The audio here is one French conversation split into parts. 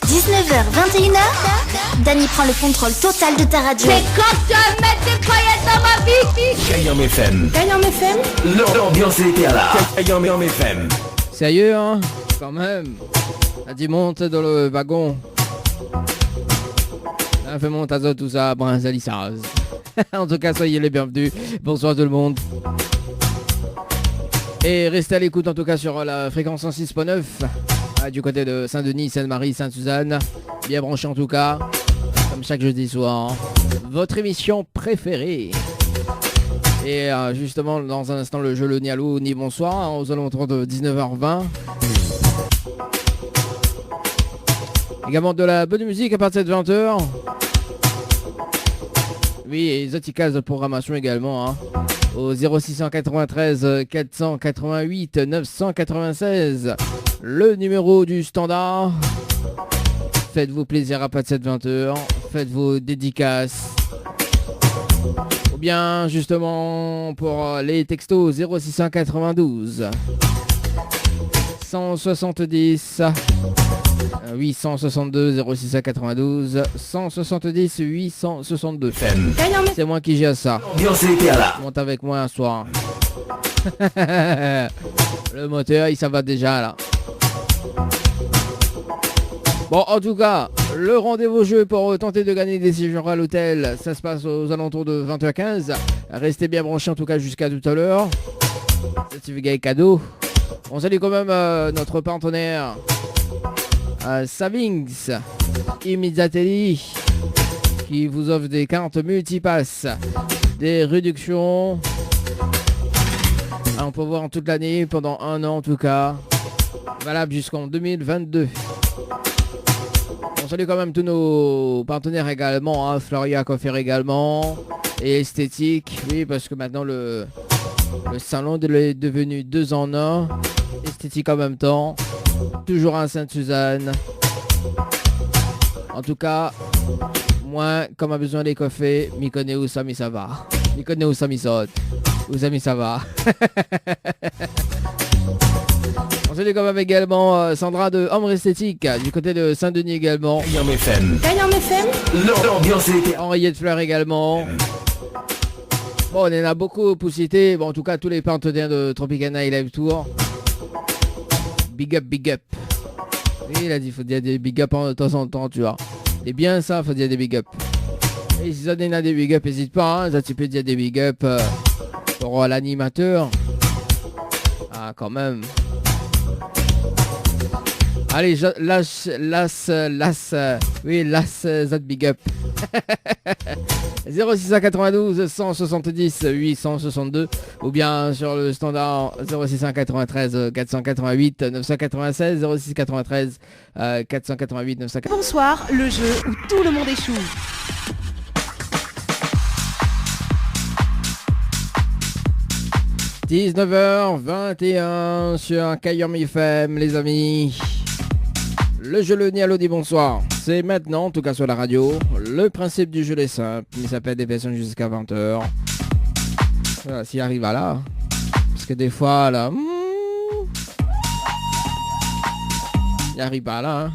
19h, 21h, Dany prend le contrôle total de ta radio. C'est quand tu vas mettre des paillettes dans ma vie. Kayam FM. Kayam FM. L'ambiance était là. Kayam FM. Sérieux, hein? Quand même. La dit monte dans le wagon. Un fait monte à tout ça, Brinzalissaz. En tout cas, soyez les bienvenus. Bonsoir tout le monde. Et restez à l'écoute en tout cas sur la fréquence 106.9 du côté de Saint-Denis, Sainte-Marie, Sainte-Suzanne. Bien branché en tout cas, comme chaque jeudi soir. Votre émission préférée. Et justement, dans un instant, le jeu Le Nialo, ni bonsoir, aux alentours de 19h20. Également de la bonne musique à partir de 20h. Oui, et les efficaces de programmation également, hein. Au 0693 488 996, le numéro du standard. Faites-vous plaisir à partir de 20h, faites vos dédicaces. Ou bien justement pour les textos 0692 170 862 0692 170 862. C'est moi qui gère ça. Monte avec moi un soir. Le moteur, il s'en va déjà là. Bon, en tout cas, le rendez-vous jeu pour tenter de gagner des séjours à l'hôtel, ça se passe aux alentours de 20h15. Restez bien branchés en tout cas jusqu'à tout à l'heure. Certificat et cadeau. On salue quand même notre partenaire Savings Immediately qui vous offre des cartes multipass, des réductions. On peut voir toute l'année pendant un an en tout cas, valable jusqu'en 2022. On salue quand même tous nos partenaires également, hein, Floria Coiffure également, et Esthétique, oui, parce que maintenant le salon est devenu 2 en 1, esthétique en même temps, toujours à Sainte-Suzanne. En tout cas, moi, comme a besoin des coiffés, m'y connais où ça, mais ça va. M'y connais où ça, m'y saute. Où ça, mais ça va. On salue quand même également Sandra de Ombre Esthétique, du côté de Saint-Denis également. Kayam FM. Kayam FM. L'ambiance était Henriette Fleur également. Bon, on en a beaucoup pour citer. Bon, en tout cas, tous les partenaires de Tropicana et Live Tour. Big up, big up. Oui, il a dit, faut dire des big up de temps en temps, tu vois. Et bien ça, faut dire des big up. Et si ça en a des big up, n'hésite pas, hein, ça tu peux dire des big up pour l'animateur. Ah, quand même. Allez, oui, that big up. 0692 170 862 ou bien sur le standard 0693 488 996 0693 488 996. Bonsoir, le jeu où tout le monde échoue. « 19h21 sur Kayam FM, les amis. Le jeu Le Nialo dit bonsoir. C'est maintenant, en tout cas sur la radio. Le principe du jeu est simple. Il s'appelle des personnes jusqu'à 20h. Voilà, s'il arrive à là. Parce que des fois, là... il arrive pas là. Hein.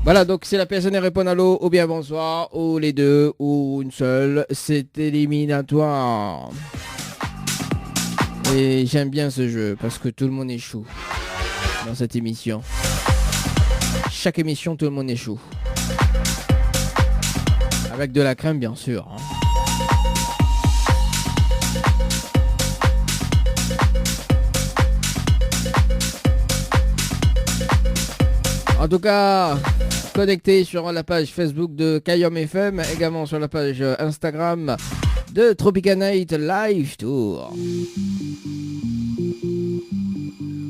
Voilà, donc si la personne répond à l'eau, ou bien bonsoir, ou les deux, ou une seule, c'est éliminatoire. Et j'aime bien ce jeu parce que tout le monde échoue dans cette émission. Chaque émission, tout le monde échoue. Avec de la crème, bien sûr. Hein. En tout cas, connectez sur la page Facebook de Kayam FM, également sur la page Instagram de Tropicana Live Tour.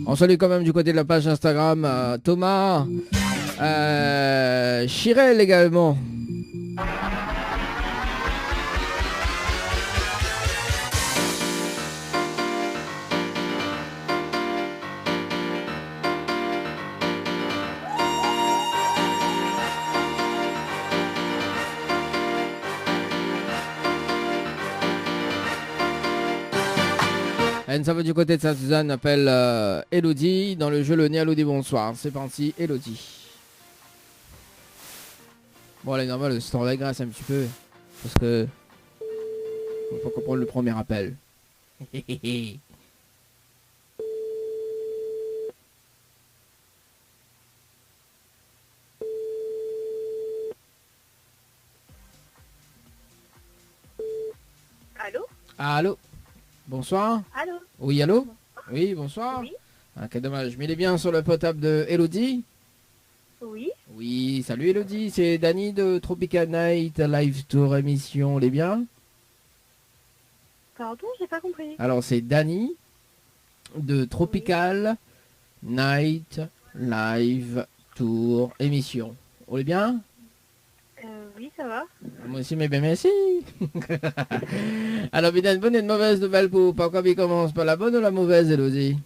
On salue quand même du côté de la page Instagram Thomas, Chirel également. Ça va du côté de Sainte-Suzanne, appelle Elodie dans le jeu Le Nialo dit bonsoir. C'est parti, Elodie. Bon, là, normal, le standard grâce un petit peu. Parce que... faut pas comprendre le premier appel. Allô? Allô? Bonsoir? Allô? Oui, allô? Oui, bonsoir? Oui. Ah, quel dommage. Mais il est bien sur le potable de Elodie? Oui. Oui, salut Elodie, c'est Dany de Tropical Night Live Tour émission, on est bien? Pardon, j'ai pas compris. Alors c'est Dany de Tropical Night Live Tour émission, on est bien? Oui, ça va. Moi aussi, mais bien merci. Alors, bien, une bonne et une mauvaise nouvelle pour pas qu'on commence par la bonne ou la mauvaise, Elodie?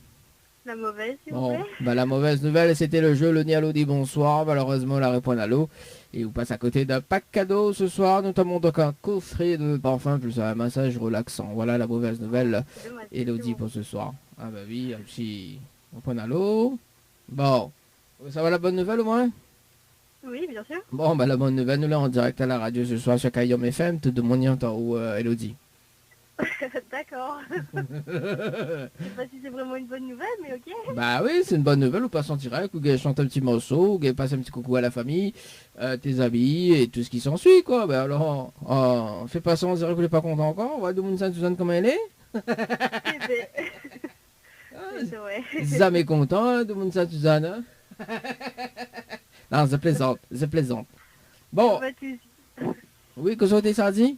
La mauvaise, s'il vous Bon, plaît. bah la mauvaise nouvelle, c'était le jeu Le Nialo dit bonsoir. Malheureusement, la réponse à l'eau. Et vous passe à côté d'un pack cadeau ce soir, notamment donc un coffret de parfum plus un massage relaxant. Voilà la mauvaise nouvelle, C'est dommage, Elodie, c'est bon. pour ce soir. Ah bah oui, un petit réponse à l'eau. Bon, ça va la bonne nouvelle au moins? Oui, bien sûr. Bon, bah la bonne nouvelle, nous là en direct à la radio ce soir sur Kayom FM, tout de mon temps ou Elodie. D'accord. Je sais pas si c'est vraiment une bonne nouvelle, mais ok. Bah oui, c'est une bonne nouvelle, ou passe en direct, ou qu'elle chante un petit morceau, ou qu'elle passe un petit coucou à la famille, tes amis, et tout ce qui s'ensuit, quoi. Bah alors, fais pas ça, on dirait que vous n'êtes pas content encore, on va demander ça à Suzanne comment elle est. Eh ben, c'est vrai. Jamais content, hein, demander ça à Suzanne. Hein. Non, c'est plaisante, c'est plaisante. Bon, Pas de soucis. oui, que ça ça dit?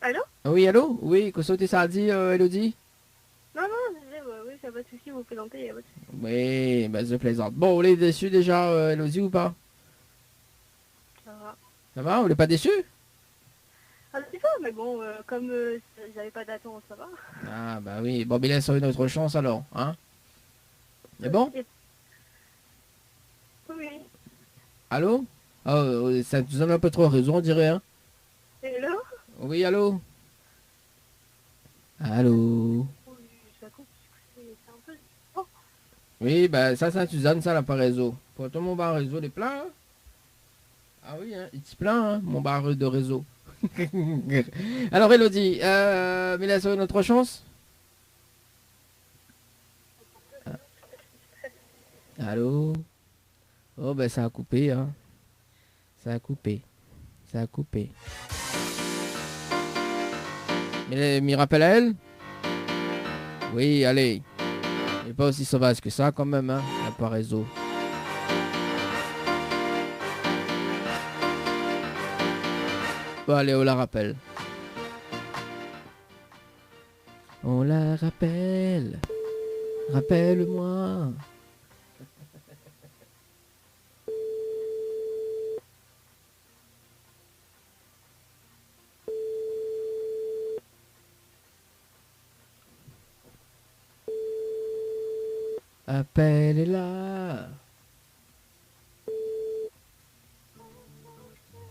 Allô? Oui, allô? Oui, que ça dit, Elodie? Non, non, je disais, oui, ça pas de soucis, vous présentez, y a pas de soucis. Oui, bah c'est plaisante. Bon, on est déçu déjà, Elodie, ou pas? Ça va. Ça va, on n'est pas déçu? Un petit peu, mais bon, comme j'avais pas d'attente, ça va. Ah bah oui, bon, mais laisse une autre chance alors, hein? C'est bon? Oui. Allô? Oh, ça nous donne un peu trop raison, on dirait, hein? Hello? Oui, allô? Allô? Oui, ça coupe, c'est un peu... Oh, Oui, bah ça, Sainte-Suzanne, ça n'a pas réseau. Pourtant, mon bar réseau, il est plein, hein? Ah oui, hein, il est plein, hein, mon bar de réseau. Alors, Elodie, mais laisse une autre chance? Allô? Oh, ben ça a coupé, hein. Ça a coupé. Ça a coupé. Mais m'y rappelle à elle? Oui, allez. Il n'est pas aussi sauvage que ça, quand même, hein. Il n'a pas réseau. Bon, allez, on la rappelle. On la rappelle. Rappelle-moi. Appelle-la.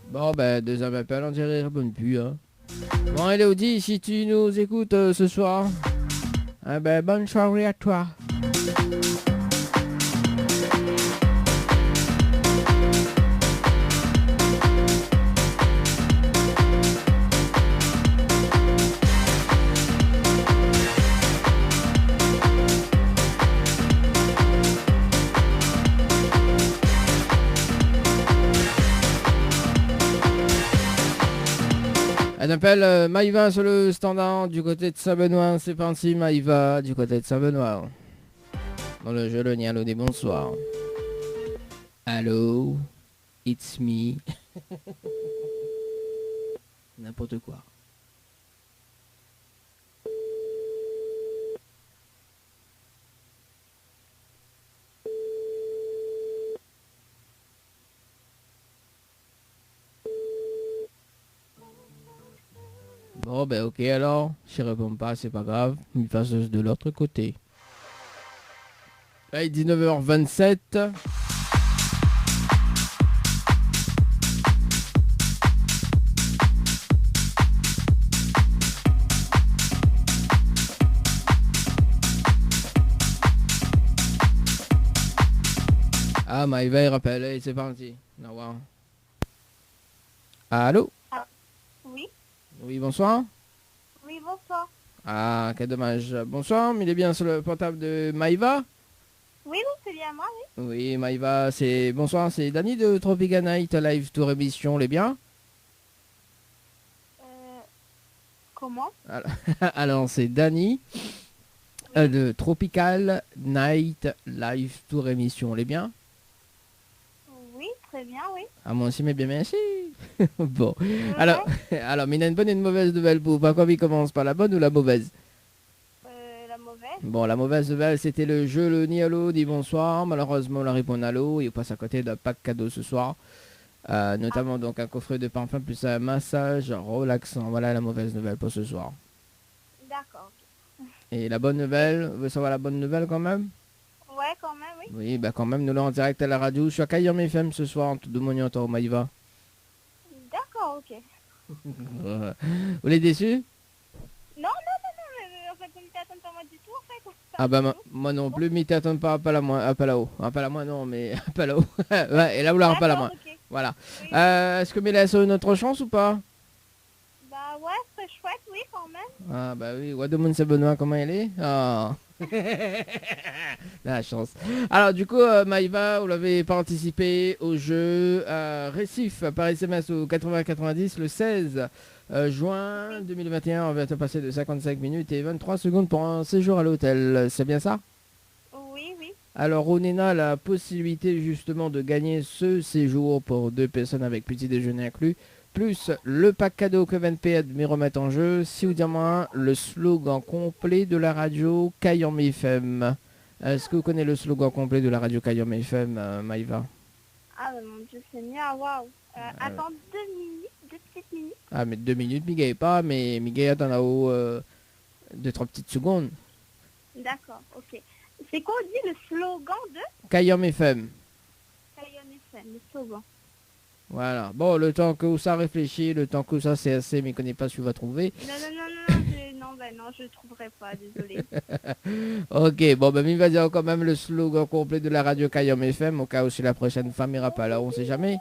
Bon, ben, deuxième appel, on dirait répond plus, hein. Bon, Elodie, si tu nous écoutes ce soir, eh ben, bonne soirée à toi. Elle appelle Maïva sur le standard du côté de Saint-Benoît. C'est parti, Maïva du côté de Saint-Benoît. Dans le jeu, le Nialo des bonsoirs. Allô, it's me. N'importe quoi. Bon, ben ok alors, si je réponds pas, c'est pas grave, il passe de l'autre côté. Là, il est 19h27. Ah, Maïva, il rappelle, allez, c'est parti. Au revoir. Allô? Oui, Oui, bonsoir. oui, bonsoir. Ah, quel dommage. Bonsoir, mais il est bien sur le portable de Maïva? Oui, oui, c'est bien moi, oui. Oui, Maïva, c'est... Bonsoir, c'est Dani de Tropica Night Live Tour Émission, les bien? Comment? Alors, alors, c'est Dani de Tropical Night Live Tour Émission, les bien? Oui, très bien, oui. Ah, moi aussi, mais bien, merci. Bon, Ouais. alors, mais il y a une bonne et une mauvaise nouvelle pour vous. Par quoi il commence? Par la bonne ou la mauvaise? La mauvaise. Bon, la mauvaise nouvelle, c'était le jeu Le Ni Allo, dit bonsoir. Malheureusement, la réponse Allo, il passe à côté d'un pack cadeau ce soir. Notamment donc un coffret de parfum plus un massage relaxant. Voilà la mauvaise nouvelle pour ce soir. D'accord, ok. Et la bonne nouvelle, vous voulez savoir la bonne nouvelle quand même? Ouais, quand même, oui. Oui, bah quand même, nous l'avons en direct à la radio. Je suis à Cayenne FM ce soir, en tout de Monument au Maïva. D'accord, ok. Vous l'êtes déçu? Non, en fait, vous ne t'attendez pas moi du tout, en fait. Ah bah moi non plus, mais t'attends pas, pas la moi, pas là-haut. Pas la moi non, mais pas là-haut. Ouais, et là vous l'aurez pas la moi. D'accord, ok. Voilà. Oui. Est-ce que Mélène a une autre chance ou pas? Bah ouais, c'est chouette, oui, quand même. Ah bah oui, Wademoun c'est Benoît, comment elle est? Ah. La chance. Alors du coup, Maïva, vous l'avez participé au jeu Récif par SMS au 80-90 le 16 juin 2021. On va te passer de 55 minutes et 23 secondes pour un séjour à l'hôtel. C'est bien ça? Oui, oui. Alors on a la possibilité justement de gagner ce séjour pour 2 personnes avec petit déjeuner inclus, plus le pack cadeau que VNP me remettre en jeu, si vous dites moi le slogan complet de la radio Cayenne FM. Est-ce que vous connaissez le slogan complet de la radio Cayenne FM, Maïva? Ah, bah, mon Dieu Seigneur, waouh. Attends 2 minutes, 2 petites minutes. Ah mais 2 minutes, Miguel pas, mais Miguel attend là-haut 2-3 petites secondes. D'accord, ok. C'est quoi, on dit, le slogan de Cayenne FM. Cayenne FM, le slogan. Voilà. Bon, le temps que ça réfléchit, le temps que ça c'est assez, mais connais pas si tu vas trouver. Non, je ne trouverai pas, désolé. Ok, bon, ben, il va dire quand même le slogan complet de la radio Cayenne FM, au cas où si la prochaine femme ira pas là, on sait jamais.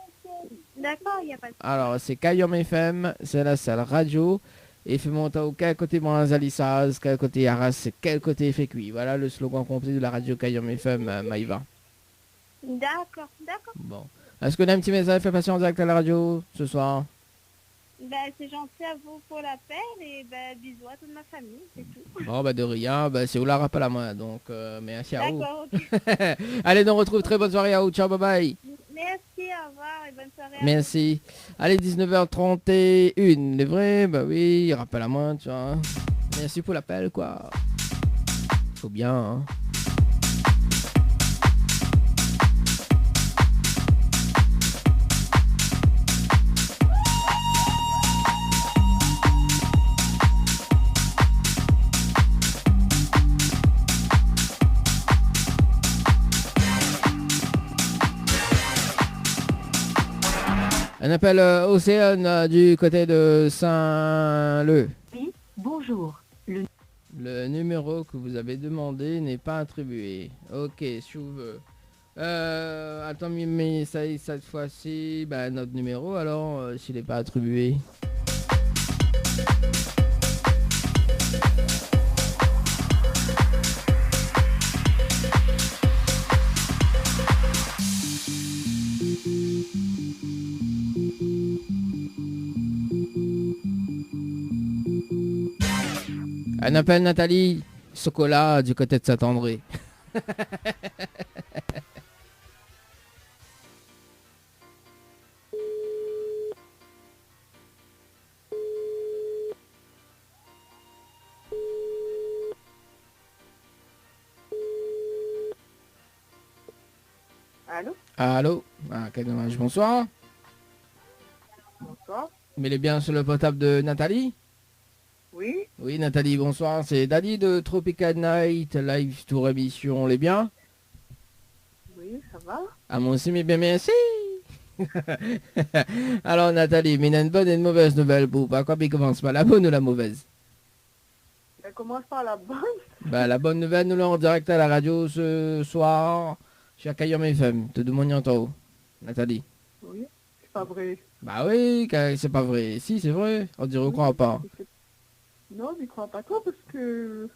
D'accord, il n'y a pas de... Alors, c'est Cayenne FM, c'est la seule radio, et fait monter au quel côté Manzalissaz, quel côté Arras, quel côté fait cuit. Voilà le slogan complet de la radio Cayenne FM, Maïva. D'accord. Bon. Est-ce qu'on a un petit message fait passer en direct à la radio ce soir? Ben, c'est gentil à vous pour l'appel et ben, bisous à toute ma famille, c'est tout. Bon, bah de rien, bah, c'est où la rappel à moi, donc merci à vous. D'accord, ok. Allez, on retrouve très bonne soirée à vous, ciao, bye bye. Merci, au revoir et bonne soirée à vous. Merci. Allez, 19h31. Les vrais, bah oui, rappel à moi, tu vois. Merci pour l'appel, quoi. Faut bien, hein. Un appel Océane du côté de Saint-Leu. Oui, bonjour. Le numéro que vous avez demandé n'est pas attribué. Ok, si vous veux. Attends, mais ça, cette fois-ci, bah, notre numéro, alors, s'il n'est pas attribué. Un appel Nathalie Socola du côté de Saint-André. Allô? Allô? Ah, quel dommage. Bonsoir. Bonsoir. Mais il est bien sur le portable de Nathalie? Oui, Oui, Nathalie, bonsoir. C'est Dali de Tropical Night Live Tour Émission. Les bien? oui, ça va. Ah, moi aussi, mais bien, merci. Alors, Nathalie, mais il y a une bonne et une mauvaise nouvelle pour vous. Par quoi il commence pas? La bonne ou la mauvaise? Elle commence par la bonne. Bah, la bonne nouvelle, nous l'avons en direct à la radio ce soir. Chez Cayenne FM. Te demande en haut. Nathalie. Oui. pas vrai. Bah oui, c'est pas vrai. Si, c'est vrai. On dirait on croit pas. Non, je crois pas trop parce que...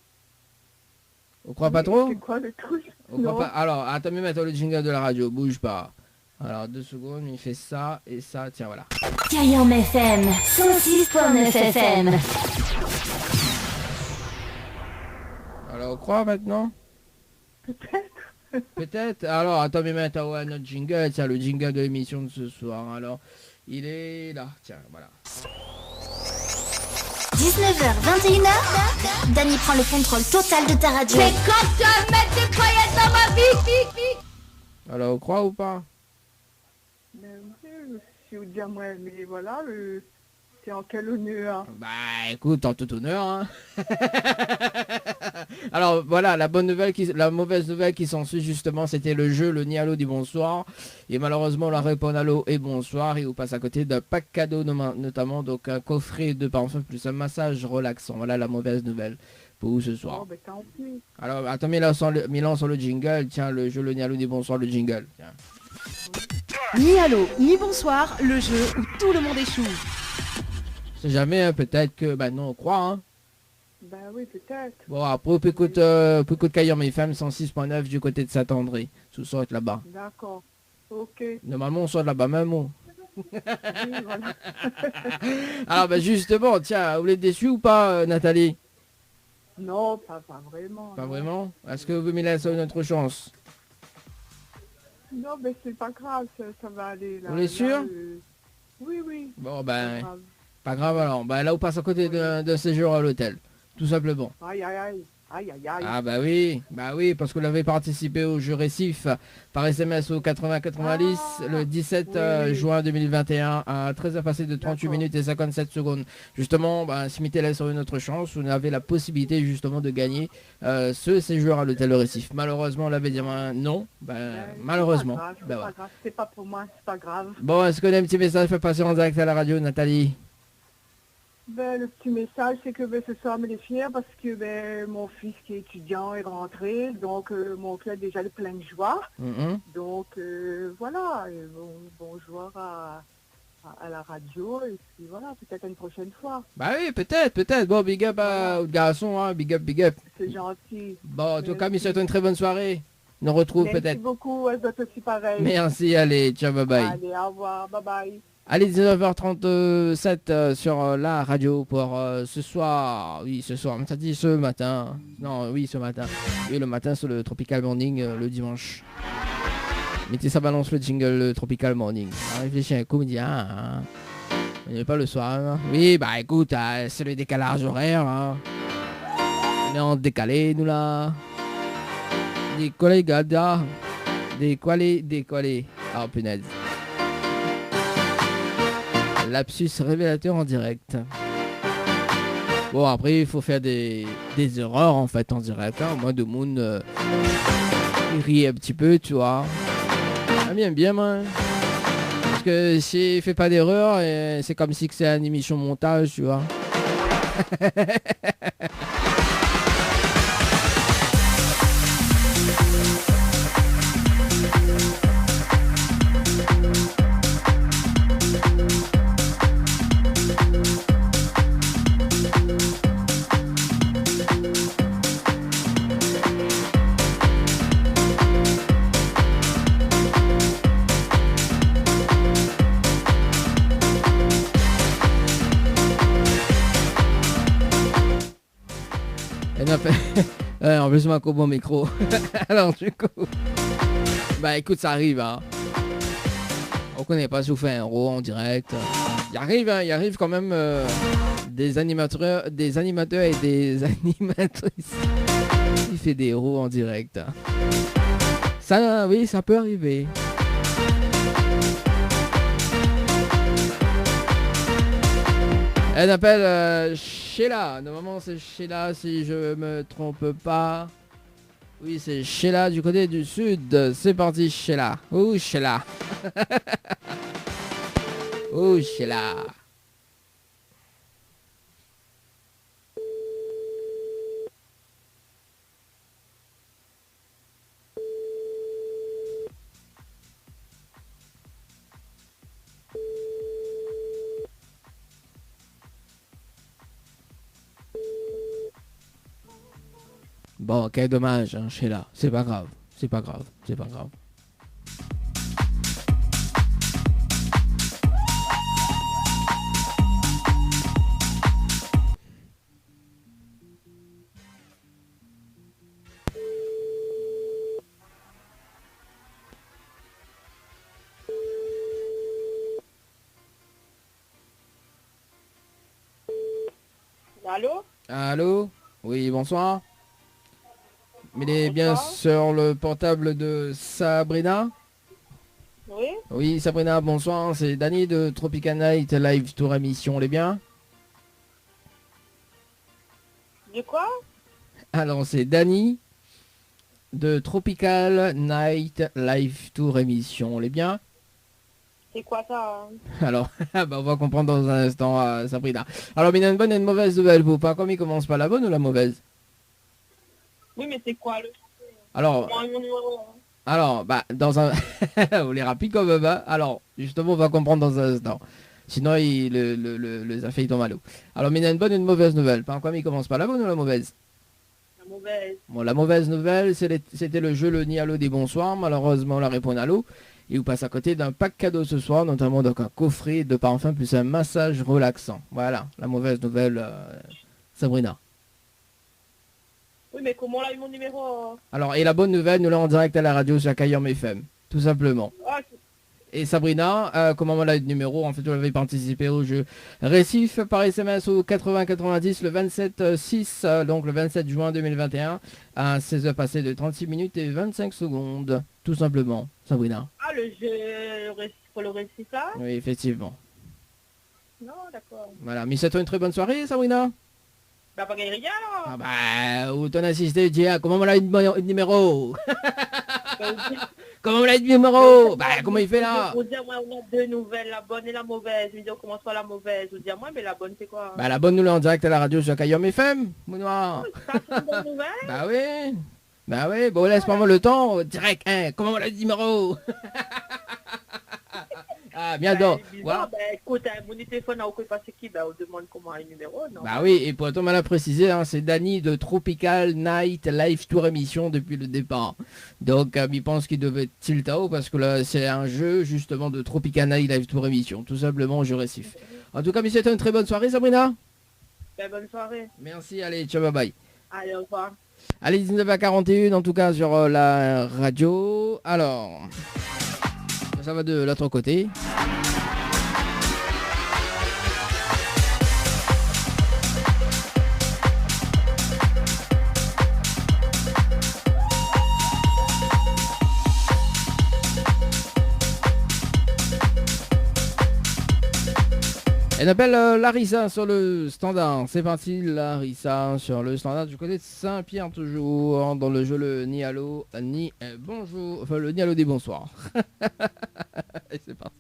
On croit pas trop? C'est quoi le truc? On croit pas. Alors, attends, mais mettre le jingle de la radio. Bouge pas. Alors, 2 secondes, il fait ça et ça. Tiens, voilà. Cayenne FM 106.9 FM. Alors, on croit maintenant? Peut-être. Peut-être. Alors, attends, mais maintenant, ouais, notre jingle, tiens, le jingle de l'émission de ce soir. Alors, il est là. Tiens, voilà. 19h, 21h, Dany prend le contrôle total de ta radio. C'est quand tu vas mettre des paillettes dans ma vie. Alors, on croit ou pas? Mais je vous dire, moi, mais voilà, c'est en quel honneur? Bah, écoute, en tout honneur, hein. Alors, voilà, la mauvaise nouvelle qui s'ensuit, justement, c'était le jeu, le Nialo du bonsoir. Et malheureusement, la réponse allô et bonsoir. Et vous passe à côté d'un pack cadeau, notamment, donc un coffret de parfum plus un massage relaxant. Voilà la mauvaise nouvelle pour vous ce soir. Oh, ben tant pis. Alors, attends, Milan sur le jingle. Tiens, le jeu, le Nialo du bonsoir, le jingle. Tiens. Ni allô, ni bonsoir, le jeu où tout le monde échoue. C'est jamais, hein, peut-être que, bah non, on croit, hein. Ben oui, peut-être. Bon, après, puis écoute Cayenne FM 106.9 du côté de Saint-André. Sous sort là-bas. D'accord. Ok. Normalement, on sort là-bas même. Oh. Oui, voilà. Alors, bah justement, tiens, vous êtes déçu ou pas, Nathalie? Non, pas vraiment. Pas non. vraiment? Est-ce que vous me laissez une autre chance? Non, mais c'est pas grave, ça va aller. Là, Vous êtes sûr? Oui, oui. Bon, Pas ben, grave. pas grave alors. Bah là, on passe à côté d'un séjour à l'hôtel. Tout simplement. Aïe, aïe, aïe. Aïe, aïe, aïe. Ah bah oui, parce que vous avez participé au jeu récif par SMS au 8090 le 17 oui. juin 2021 à 13h passé de 38 D'accord. minutes et 57 secondes. Justement, bah, si mettez-la sur une autre chance, vous avez la possibilité justement de gagner ce séjour à l'hôtel récif. Malheureusement, on l'avait dit non, bah, malheureusement. C'est pas grave, Bah, c'est ouais. pas grave, c'est pas pour moi, c'est pas grave. Bon, est-ce que vous avez un petit message fait passer en direct à la radio, Nathalie? Ben, le petit message, c'est que ce soir, me les fier parce que mon fils qui est étudiant est rentré, donc mon cœur est déjà le plein de joie. Mhm. Donc voilà, et bonjour à la radio, et puis voilà, peut-être une prochaine fois. Bah oui, peut-être. Bon, big up au garçon, hein, big up. C'est gentil. Bon, en tout cas, Merci. souhaite une très bonne soirée. On nous retrouve Merci peut-être. beaucoup, elle doit être aussi pareil. Merci, allez, ciao, bye bye. Allez, au revoir, bye bye. Allez, 19h37 sur la radio pour ce soir. Oui, ce soir, ça dit ce matin. Non, oui, ce matin. Oui, le matin sur le Tropical Morning, le dimanche. Mettez ça balance le jingle le Tropical Morning. Réfléchis un coup, me dit, on n'est pas le soir. Hein. Oui, bah écoute, c'est le décalage horaire. Hein. On est en décalé, nous là. Décollé, gada. Décollé. Ah, punaise. Lapsus révélateur en direct. Bon, après, il faut faire des erreurs, en fait, en direct. Hein. Moi, de Moon, il rit un petit peu, tu vois. Ah, bien, moi. Parce que s'il fait pas d'erreur, c'est comme si c'est une émission montage, tu vois. En plus, ma mon micro. Alors, du coup. Bah, écoute, ça arrive, hein. On connaît pas si vous faites un RAW en direct. Il arrive quand même des animateurs et des animatrices. Il fait des RAW en direct. Ça, oui, ça peut arriver. Elle s'appelle Sheila. Normalement, c'est Sheila si je me trompe pas. Oui, c'est Sheila du côté du sud. C'est parti, Sheila. Oh, Sheila. Oh, Sheila. Bon, quel dommage, hein, Sheila. C'est pas grave. C'est pas grave. C'est pas grave. Allô? Allô? Oui, bonsoir. Il est bien sur le portable de Sabrina? Oui? Oui, Sabrina, bonsoir. C'est Danny de Tropical Night Live Tour Émission. On est bien? De quoi? Alors, c'est Danny de Tropical Night Live Tour Émission. On est bien? C'est quoi ça? Alors, bah, on va comprendre dans un instant, Sabrina. Alors, mais il y a une bonne et une mauvaise nouvelle pour pas. Comme il commence par la bonne ou la mauvaise? Oui, mais c'est quoi le... Alors, Comment est mon numéro? bah, dans un... on les rapide comme bah. Alors, justement, on va comprendre dans un instant. Sinon, les affaires tombent à l'eau. Alors, mais il y a une bonne et une mauvaise nouvelle. Par quoi il commence par la bonne ou la mauvaise? La mauvaise. Bon, la mauvaise nouvelle, c'était le jeu Le Nid à l'eau des bonsoirs. Malheureusement, on la répond à l'eau. Et vous passe à côté d'un pack cadeau ce soir, notamment donc un coffret de parfum plus un massage relaxant. Voilà, la mauvaise nouvelle, Sabrina. Oui, mais comment on a eu mon numéro? Alors, et la bonne nouvelle, nous l'avons en direct à la radio sur Kayom FM, tout simplement. Ah, Et Sabrina, comment on a eu le numéro? En fait, vous avez participé au jeu Récif par SMS au 80-90 le 27-6, donc le 27 juin 2021, à 16h passées de 36 minutes et 25 secondes, tout simplement, Sabrina. ah, le jeu pour le récit là? Oui, effectivement. Non, d'accord. Voilà, mais c'est une très bonne soirée, Sabrina. Bah, pas gagné rien, alors. Ah bah, où ton assisté dit, comment on a eu le numéro? Comment on a eu le numéro? Bah, comment il fait là? Vous dire, moi, on a deux nouvelles, la bonne et la mauvaise. Je dis, on commence par la mauvaise. Vous dire, moi, mais la bonne, c'est quoi? Bah, la bonne nous l'a en direct à la radio sur Kayom FM, Mounoir. Ça, c'est une bonne nouvelle? Bah oui. Bah oui, bon, laisse-moi moi le temps, direct, hein, comment on a le numéro? Ah, bien donc. Voilà. Bah, écoute, mon téléphone a occupé ce qui, bah, on demande comment a le numéro, non? Bah oui, et pour tout mal à préciser, hein, c'est Danny de Tropical Night Live Tour Émission depuis le départ. Donc, il pense qu'il devait être Tiltao parce que là, c'est un jeu justement de Tropical Night Live Tour Émission, tout simplement au jeu récif. En tout cas, mais c'était une très bonne soirée, Sabrina. Bah, bonne soirée. Merci, allez, ciao, bye bye. Allez, au revoir. Allez, 19h41 en tout cas sur la radio. Alors, ça va de l'autre côté. Elle appelle Larissa sur le standard. C'est parti, Larissa sur le standard du côté de Saint-Pierre, toujours dans le jeu le ni allô, ni bonjour. Enfin, le ni allô des bonsoirs. Et c'est parti.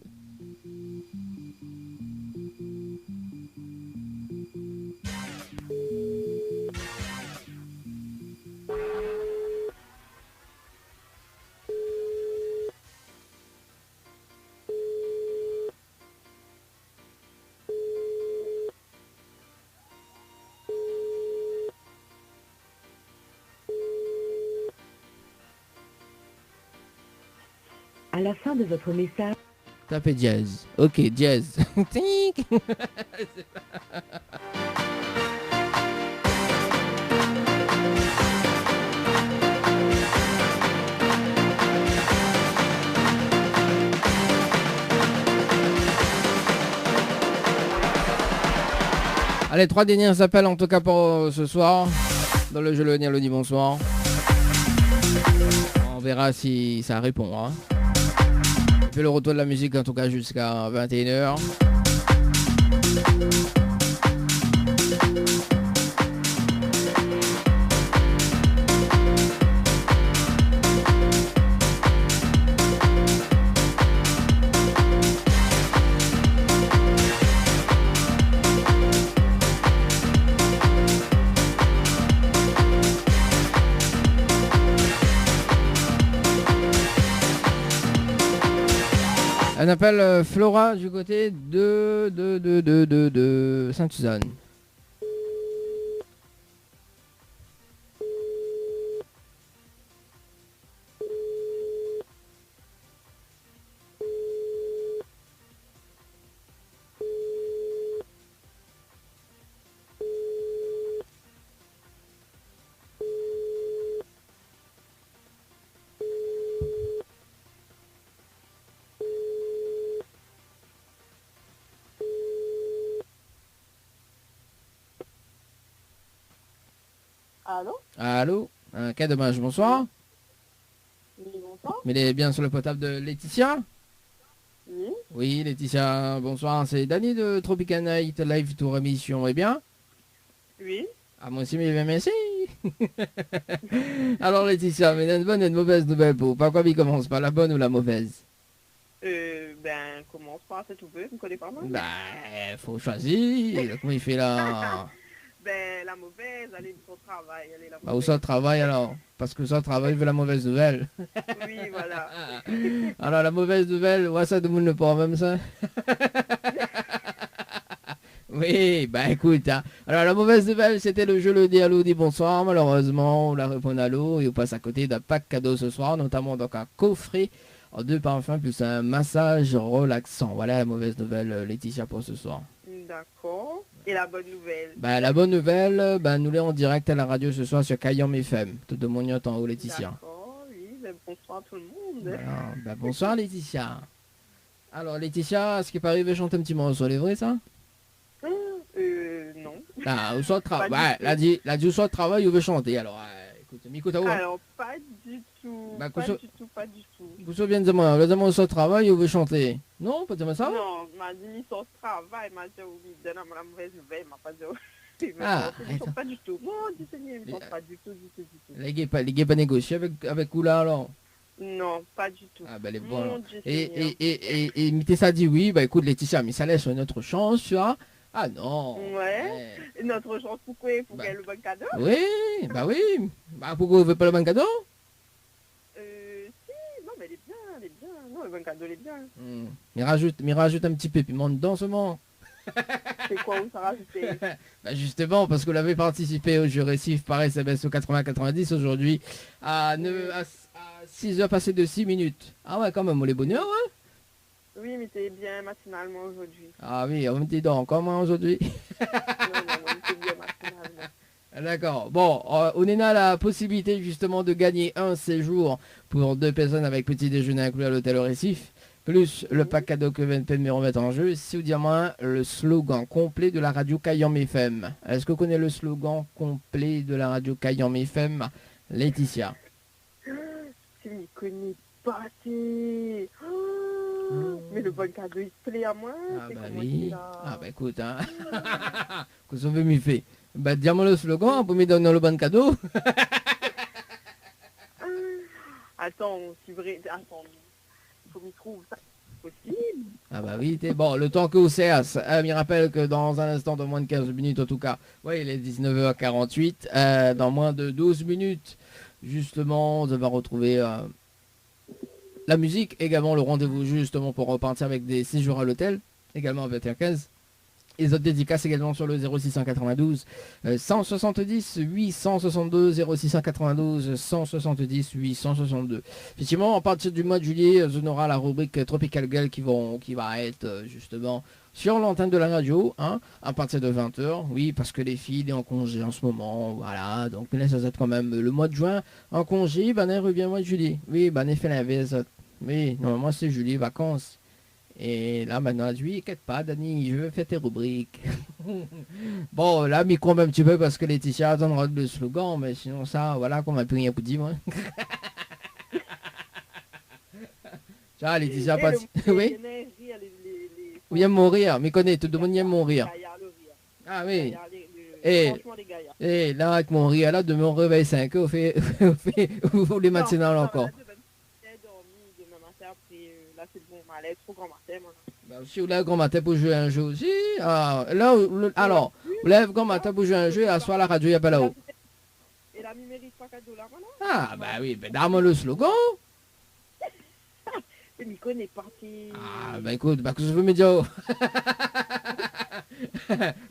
À la fin de votre message... Tapez jazz. Ok, jazz. Tic. Allez, 3 derniers appels en tout cas pour ce soir. Dans le jeu le Nialoni, bonsoir. On verra si ça répond. Hein. Et puis le retour de la musique en tout cas jusqu'à 21h. On appelle Flora du côté de Sainte-Suzanne. Allô? Allô? Quel dommage, bonsoir. Oui, bonsoir. Mais il est bien sur le potable de Laetitia? Oui. Oui, Laetitia, bonsoir. C'est Danny de Tropical Night Live Tour émission. Eh bien? Oui. Ah, moi aussi, mais bien, merci. Alors, Laetitia, mais une bonne et une mauvaise nouvelle pour. Par quoi il commence? Par la bonne ou la mauvaise? Ben, commence par cette ouverte, vous ne connaissez pas mal? Bah, faut choisir. Comment il fait là? Ben, la mauvaise, elle est au travail, elle est la Bah, où ça travaille alors? Parce que ça travaille veut la mauvaise nouvelle. Oui, voilà. Alors, la mauvaise nouvelle, ouais, ça, tout le monde ne parle même ça. Oui, bah écoute, hein. Alors la mauvaise nouvelle, c'était le jeu Le dit allô, dit bonsoir. Malheureusement, on la répond allô et on passe à côté d'un pack cadeau ce soir, notamment donc un coffret en 2 parfums plus un massage relaxant. Voilà la mauvaise nouvelle, Laetitia, pour ce soir. D'accord. Et la bonne nouvelle? Bah la bonne nouvelle, bah nous l'est en direct à la radio ce soir sur Cayam FM. Tout de mon en haut, Laetitia. D'accord, oui, ben, bonsoir tout le monde. Voilà. Bah, bonsoir Laetitia. Alors Laetitia, ce qui peut arriver, chanter un petit morceau, c'est vrai ça? Non. Ah, au soir de travail. Pas du Ouais, tout. la dit au soir de travail, on veut chanter. Alors, écoute, Miko Tawa. Alors, pas du tout. Bah, pas Kouso- du tout, pas du tout. Vous souvenez de moi, le demain au soir de travail, on veut chanter. Non, pas de ça? Non, m'a dit son travail, m'a dit oui, donne la mauvaise nouvelle, m'a pas dit oui. Ah, Je ne attends. pas du tout. Non, du Seigneur, il ne pas du tout, du tout, du tout. Les gars pas négocier avec vous là alors. Non, pas du tout. Ah, bah les Mon bons. Dieu Seigneur. Et Mité ça dit oui, bah écoute Laetitia, mais ça laisse une autre chance, tu vois. Ah non. Ouais. Notre chance pour quoi? Pour Bah. qu'elle le bon cadeau? Oui, bah oui. Bah pourquoi vous ne pas le bon cadeau? Si, non, mais elle est bien, elle est bien. Non, le bon cadeau, elle est bien. Mais rajoute un petit peu piment dedans seulement. C'est quoi où ça rajouter? Bah justement, parce que vous avez participé au jeu récif par SMS au 80-90 aujourd'hui à 6 heures passées de 6 minutes. Ah ouais, quand même, on les bonheurs, ouais. Oui, mais t'es bien matinalement aujourd'hui. Ah oui, on me dit donc, comment aujourd'hui? Non, t'es bien matinalement. D'accord. Bon, on est là la possibilité justement de gagner un séjour pour 2 personnes avec petit déjeuner inclus à l'hôtel au Récif, plus le pack cadeau que VNP me remettre en jeu. Si vous dites moi le slogan complet de la radio Cayam FM. Est-ce que vous connaissez le slogan complet de la radio Cayam FM, Laetitia? Tu m'y connais pas, c'est... Mais le bon cadeau, il se plaît à moi. Ah c'est bah comment oui. c'est, là? Ah bah écoute, hein. Qu'est-ce qu'on veut m'y faire? Bah dis-moi le slogan pour me donner le bon cadeau. Attends, c'est vrai. Attends, il faut m'y trouver ça. C'est possible. Ah bah oui, bon, le temps que vous CAS, me rappelle que dans un instant, dans moins de 15 minutes en tout cas, oui, il est 19h48, dans moins de 12 minutes, justement, on va retrouver la musique, également le rendez-vous justement pour repartir avec des séjours à l'hôtel, également à 21h15. Et les autres dédicaces également sur le 0692 170 862 0692 170 862. Effectivement, à partir du mois de juillet, on aura la rubrique Tropical Girl qui va être justement sur l'antenne de la radio, hein, à partir de 20h. Oui, parce que les filles sont en congé en ce moment, voilà. Donc, mais là, ça va être quand même le mois de juin en congé, ben, elle revient au mois de juillet. Oui, ben, on fait l'inverse. Oui, normalement, c'est juillet, vacances. Et là, maintenant, elle dit, oui, inquiète pas, Dani, je vais faire tes rubriques. Bon, là, micro un petit peu parce que Laetitia donnera le slogan, mais sinon, ça, voilà, qu'on m'a plus rien pour dire, moi. Ça, Laetitia, pas... Oui, oui, aime mourir, mais connais, tout le monde aime mourir. Ah oui. Et là, avec mon rire, là, de mon réveil 5 heures, vous les matinales encore. Là, c'est bon, malaise, trop grand matin, moi. Bah, si vous lèvez grand matin pour jouer un jeu aussi, là, alors, vous lèvez grand matin pour jouer un jeu, et à soir, la radio, il n'y a pas là-haut. Et la mérite pas cadeau là, voilà. Ah, bah oui, ben, donne-moi le slogan. Et Miko n'est parti. Ah, bah écoute, bah, que je veux me dire,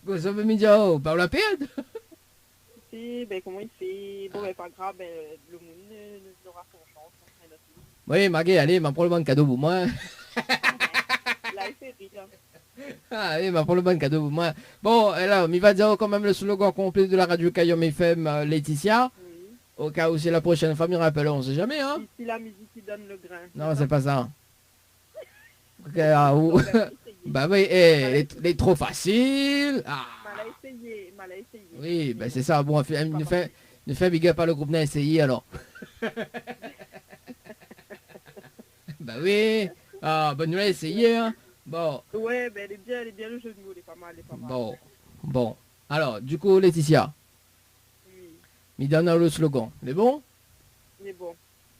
que je veux me dire, pas la perdre. Si, ben, comment il fait? Bon, ben, pas grave, ben, le monde n'aura son chance. Oui, Maggie, allez, m'en prends le bon cadeau pour moi. Là, il fait rire. Ah, allez, m'en prends le bon cadeau pour moi. Bon, et là, il va dire quand même le slogan complet de la radio Cayam FM, Laetitia. Oui. Au cas où c'est la prochaine fois, il rappelle, on sait jamais, hein. Ici, la musique qui donne le grain. Non, c'est pas ça. Ok, Bon, ben, essayez. bah oui, les trop faciles. Ah. Mal à essayer. Oui, ben c'est ça. Bon, il Ne fais big up par le groupe n'a essayé alors. Bah oui. Ah, bah nous l'a essayé, hein. Bon, Ouais, ben elle est bien le jeu de mots, elle est pas mal, elle est pas mal. bon. Alors, du coup, Laetitia, Oui, me donne le slogan. C'est bon? mais bon.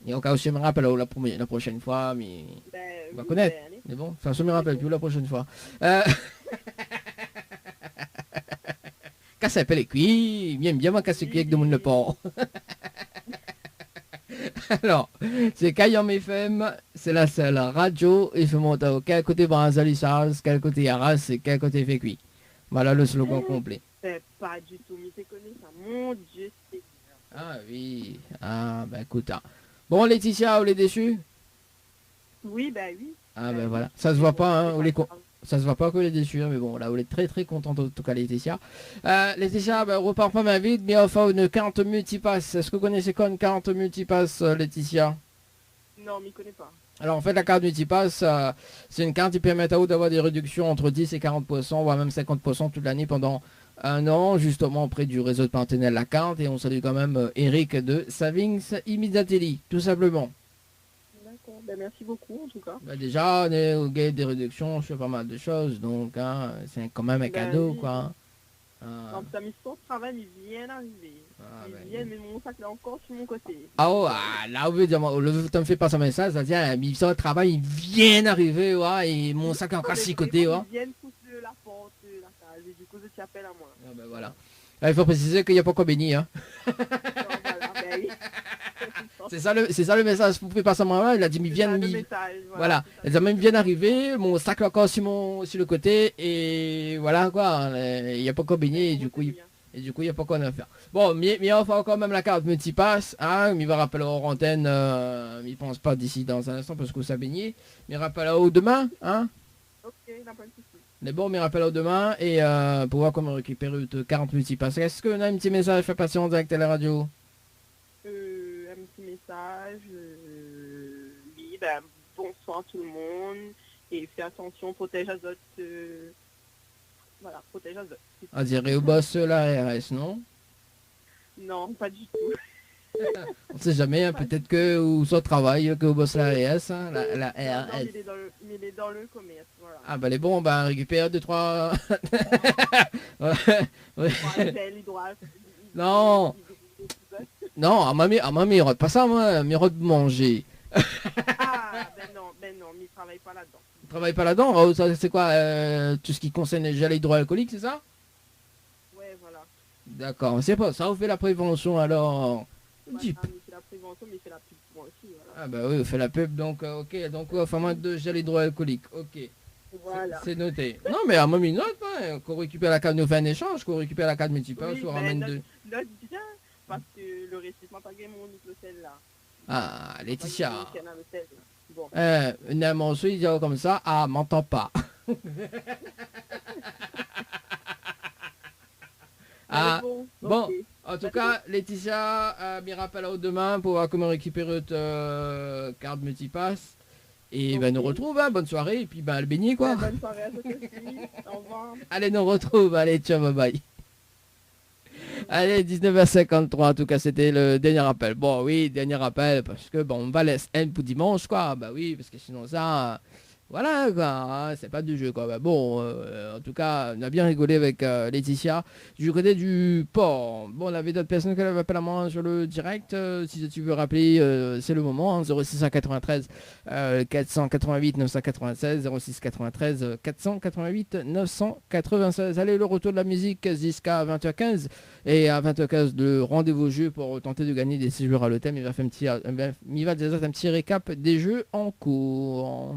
Et au cas où je me rappelle la prochaine fois, mais Ben, on va oui, connaître. ben, allez. C'est bon? Enfin, je me rappelle plus la prochaine fois. Quand ça s'appelle les cuits, bien moi casser le cuit avec de monde le port. Alors, c'est Kayam FM, c'est la seule radio, il faut monter au quel côté Brazza-Lissars, quel côté Arras et quel côté fait cuit. Voilà le slogan complet. Ben, pas du tout, mais tu connais ça, mon Dieu, c'est... Ah oui, ah bah écoute. Hein. Bon Laetitia, vous les déçus? Oui, ben oui. Ah ben voilà, ça se voit pas, hein, C'est vous les grave. ça se voit pas que les déçus, hein, mais bon, là, vous êtes très contente en tout cas, Laetitia. Laetitia, ben, repars pas ma vie, mais enfin, une carte multipass. Est-ce que vous connaissez quoi une carte multipass, Laetitia? Non, m'y connais pas. Alors, en fait, la carte multipass, c'est une carte qui permet à vous d'avoir des réductions entre 10 et 40%, voire même 50% toute l'année pendant un an, justement, auprès du réseau de partenaires de la carte. Et on salue quand même Eric de Savings Immediately, tout simplement. D'accord, ben merci beaucoup en tout cas. Bah, déjà, on est au gain des réductions sur pas mal de choses, donc hein, c'est quand même un Ben cadeau, oui. quoi. En plus, mis son travail, il vient d'arriver. Ah, Il ben, vient, mais mon sac là encore sur mon côté. Ah, oh, là, oui, tu me fais passer un message, ça dit, il sort de travail, il vient d'arriver, ouais, et mon sac est encore six côtés, ouais. Ils viennent pousser la porte de la case, et du coup, je t'appelle à moi. Ah, ben, voilà. Il faut préciser qu'il n'y a pas quoi béni, hein. Donc, voilà, ben oui. C'est ça le message, vous pouvez passer à moi, il a dit, il C'est vient ça, de le mi- message, Voilà, c'est il ça. a même bien d'arriver, mon sac est encore sur le côté, et voilà, quoi, il n'y a pas quoi béni, et du coup, il n'y a pas quoi à faire. Bon, mais enfin quand même la carte multipass, hein, il va rappeler hors antenne, il pense pas d'ici dans un instant parce que ça baignait, mais rappelle au demain, hein. Ok, n'a pas de souci. Mais bon, mais rappelle au demain, et pour voir comment récupérer une carte multipass. Est-ce qu'on a un petit message à faire passer en direct à la radio? Un petit message. Oui, ben, bonsoir tout le monde. Et fais attention, protège les autres. Voilà, protège les autres. On dirait au boss la RS, non? Non, pas du tout. On sait jamais, hein, peut-être que ou soit travail, que au boss la RS, hein, la Non, RS. mais il est dans le commerce, voilà. Ah bah les bons, bah récupère 2-3... Ouais, ouais. Il doit... Non. Non, à ma il rate pas ça, moi, mais rate manger. Ah, ben non, mais il travaille pas là-dedans. Tu travailles pas là-dedans, oh, ça, c'est quoi, tout ce qui concerne les gels hydroalcooliques, c'est ça? Ouais, voilà. D'accord, c'est pas ça, on fait la prévention alors. Voilà, Jeep. mais il fait la prévention, mais il fait la pub pour moi aussi, voilà. Ah bah oui, on fait la pub, donc ok, donc enfin moins de gel hydroalcoolique, ok. Voilà. C'est noté. Non mais à ma note, hein, qu'on récupère la carte, nous fait un échange, qu'on récupère la carte multipass, Oui, on ben, ramène deux. note bien, parce que le récipient pas gagné mon hôtel là. Ah, Laetitia. Bon. Mon il dit comme ça, ah, m'entends pas. Ah, bon, ok. en tout cas, Laetitia, m'y rappelle au demain pour voir comment récupérer ta carte multipass. Et Ok. ben nous retrouve, hein, bonne soirée, et puis ben le beignet quoi. Ouais, bonne soirée à toi aussi. Au revoir. Allez, nous retrouve, allez, ciao, bye bye. Allez, 19h53, en tout cas, c'était le dernier appel. Bon, oui, dernier appel, parce que bon, on va laisser un pour dimanche, quoi. Bah oui, parce que sinon ça, voilà, quoi, hein, c'est pas du jeu, quoi. Bah bon, en tout cas, on a bien rigolé avec Laetitia du côté du port. Bon, on avait d'autres personnes qui avaient appelé à moi sur le direct. Si tu veux rappeler, c'est le moment, hein, 0693 488 996, 0693 488 996. Allez, le retour de la musique jusqu'à 20h15. Et à 20h15, le rendez-vous jeu pour tenter de gagner des séjours à l'hôtel. Il va faire un petit récap des jeux en cours.